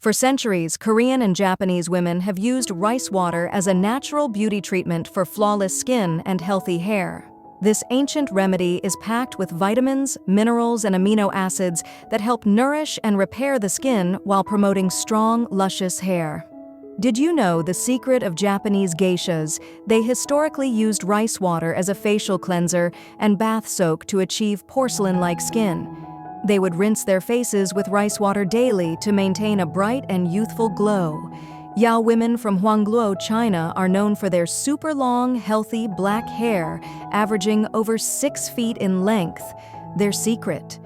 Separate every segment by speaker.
Speaker 1: For centuries, Korean and Japanese women have used rice water as a natural beauty treatment for flawless skin and healthy hair. This ancient remedy is packed with vitamins, minerals, and amino acids that help nourish and repair the skin while promoting strong, luscious hair. Did you know the secret of Japanese geishas? They historically used rice water as a facial cleanser and bath soak to achieve porcelain-like skin. They would rinse their faces with rice water daily to maintain a bright and youthful glow. Yao women from Huangluo, China are known for their super long, healthy black hair, averaging over 6 feet in length. Their secret: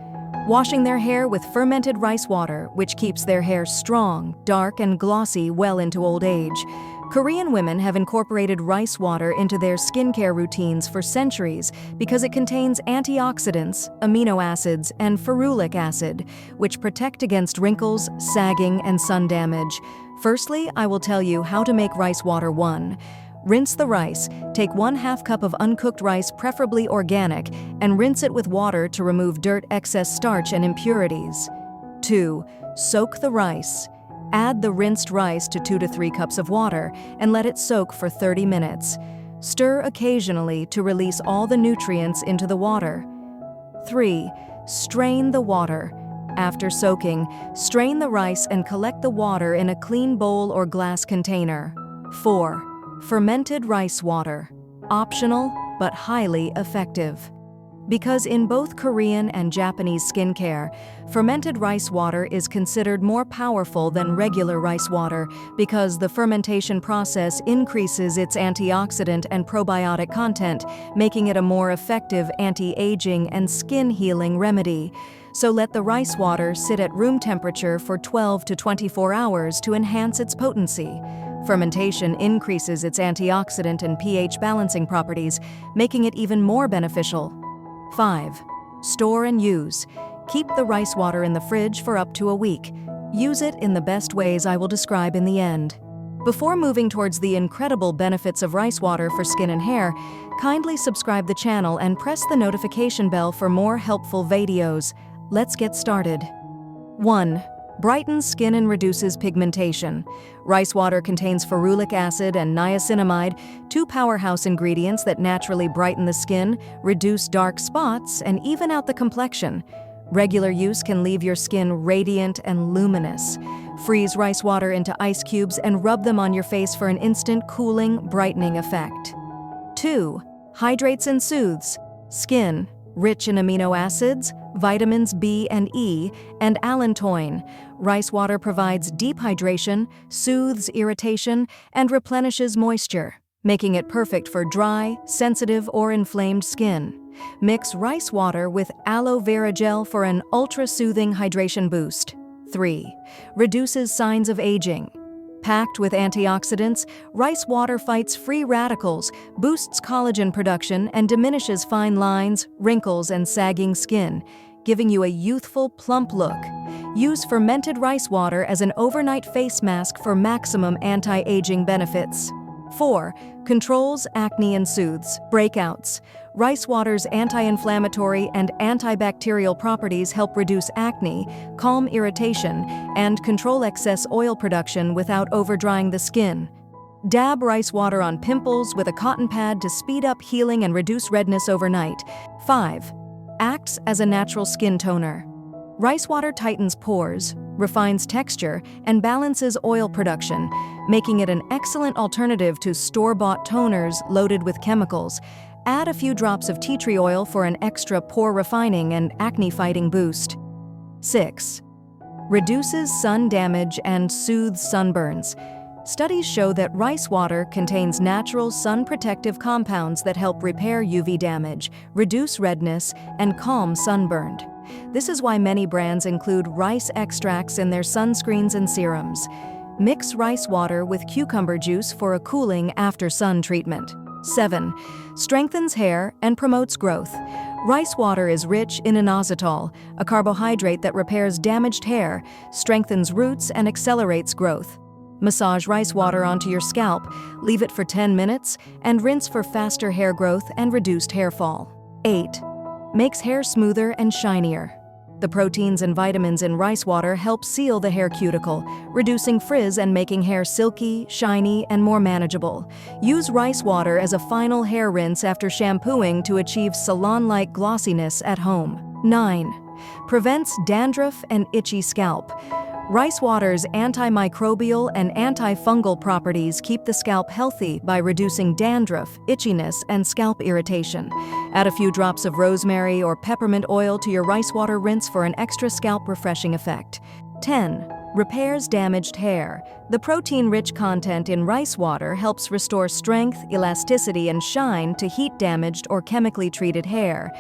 Speaker 1: washing their hair with fermented rice water, which keeps their hair strong, dark, and glossy well into old age. Korean women have incorporated rice water into their skincare routines for centuries because it contains antioxidants, amino acids, and ferulic acid, which protect against wrinkles, sagging, and sun damage. Firstly, I will tell you how to make rice water. 1. Rinse the rice. Take 1/2 cup of uncooked rice, preferably organic, and rinse it with water to remove dirt, excess starch, and impurities. 2. Soak the rice. Add the rinsed rice to 2 to 3 cups of water and let it soak for 30 minutes. Stir occasionally to release all the nutrients into the water. 3. Strain the water. After soaking, strain the rice and collect the water in a clean bowl or glass container. 4. Fermented rice water. Optional, but highly effective. Because in both Korean and Japanese skincare, fermented rice water is considered more powerful than regular rice water because the fermentation process increases its antioxidant and probiotic content, making it a more effective anti-aging and skin-healing remedy. So let the rice water sit at room temperature for 12 to 24 hours to enhance its potency. Fermentation increases its antioxidant and pH balancing properties, making it even more beneficial. 5. Store and use. Keep the rice water in the fridge for up to a week. Use it in the best ways I will describe in the end. Before moving towards the incredible benefits of rice water for skin and hair, kindly subscribe the channel and press the notification bell for more helpful videos. Let's get started. 1. Brightens skin and reduces pigmentation. Rice water contains ferulic acid and niacinamide, 2 powerhouse ingredients that naturally brighten the skin, reduce dark spots, and even out the complexion. Regular use can leave your skin radiant and luminous. Freeze rice water into ice cubes and rub them on your face for an instant cooling, brightening effect. 2. Hydrates and soothes skin. Rich in amino acids, vitamins B and E, and allantoin, rice water provides deep hydration, soothes irritation, and replenishes moisture, making it perfect for dry, sensitive, or inflamed skin. Mix rice water with aloe vera gel for an ultra-soothing hydration boost. 3. Reduces signs of aging. Packed with antioxidants, rice water fights free radicals, boosts collagen production, and diminishes fine lines, wrinkles, and sagging skin, giving you a youthful, plump look. Use fermented rice water as an overnight face mask for maximum anti-aging benefits. 4. Controls acne and soothes breakouts. Rice water's anti-inflammatory and antibacterial properties help reduce acne, calm irritation, and control excess oil production without over-drying the skin. Dab rice water on pimples with a cotton pad to speed up healing and reduce redness overnight. 5. Acts as a natural skin toner. Rice water tightens pores, refines texture, and balances oil production, making it an excellent alternative to store-bought toners loaded with chemicals. Add a few drops of tea tree oil for an extra pore refining and acne-fighting boost. 6. Reduces sun damage and soothes sunburns. Studies show that rice water contains natural sun-protective compounds that help repair UV damage, reduce redness, and calm sunburn. This is why many brands include rice extracts in their sunscreens and serums. Mix rice water with cucumber juice for a cooling after-sun treatment. 7. Strengthens hair and promotes growth. Rice water is rich in inositol, a carbohydrate that repairs damaged hair, strengthens roots, and accelerates growth. Massage rice water onto your scalp, leave it for 10 minutes, and rinse for faster hair growth and reduced hair fall. 8. Makes hair smoother and shinier. The proteins and vitamins in rice water help seal the hair cuticle, reducing frizz and making hair silky, shiny, and more manageable. Use rice water as a final hair rinse after shampooing to achieve salon-like glossiness at home. 9. Prevents dandruff and itchy scalp. Rice water's antimicrobial and antifungal properties keep the scalp healthy by reducing dandruff, itchiness, and scalp irritation. Add a few drops of rosemary or peppermint oil to your rice water rinse for an extra scalp refreshing effect. 10. Repairs damaged hair. The protein-rich content in rice water helps restore strength, elasticity, and shine to heat-damaged or chemically treated hair.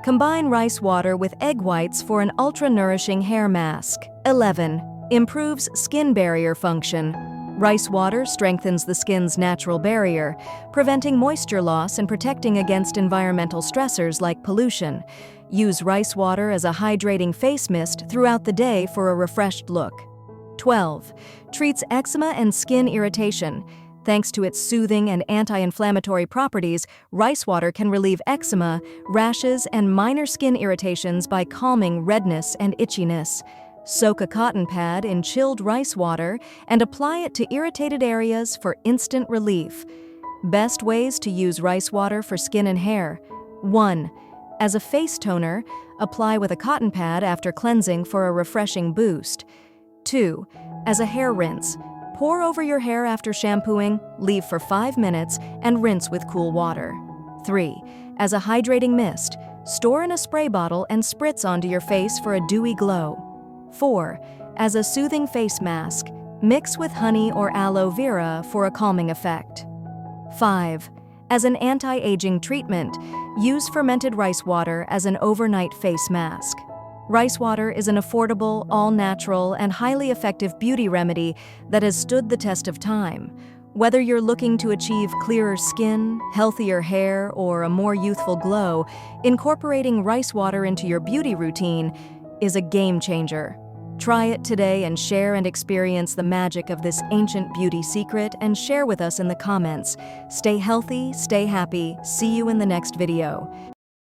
Speaker 1: Combine rice water with egg whites for an ultra-nourishing hair mask. 11. Improves skin barrier function. Rice water strengthens the skin's natural barrier, preventing moisture loss and protecting against environmental stressors like pollution. Use rice water as a hydrating face mist throughout the day for a refreshed look. 12. Treats eczema and skin irritation. Thanks to its soothing and anti-inflammatory properties, rice water can relieve eczema, rashes, and minor skin irritations by calming redness and itchiness. Soak a cotton pad in chilled rice water and apply it to irritated areas for instant relief. Best ways to use rice water for skin and hair. 1. As a face toner, apply with a cotton pad after cleansing for a refreshing boost. 2. As a hair rinse, pour over your hair after shampooing, leave for 5 minutes, and rinse with cool water. 3. As a hydrating mist, store in a spray bottle and spritz onto your face for a dewy glow. 4. As a soothing face mask, mix with honey or aloe vera for a calming effect. 5. As an anti-aging treatment, use fermented rice water as an overnight face mask. Rice water is an affordable, all-natural, and highly effective beauty remedy that has stood the test of time. Whether you're looking to achieve clearer skin, healthier hair, or a more youthful glow, incorporating rice water into your beauty routine is a game changer. Try it today and share and experience the magic of this ancient beauty secret and share with us in the comments. Stay healthy, stay happy. See you in the next video.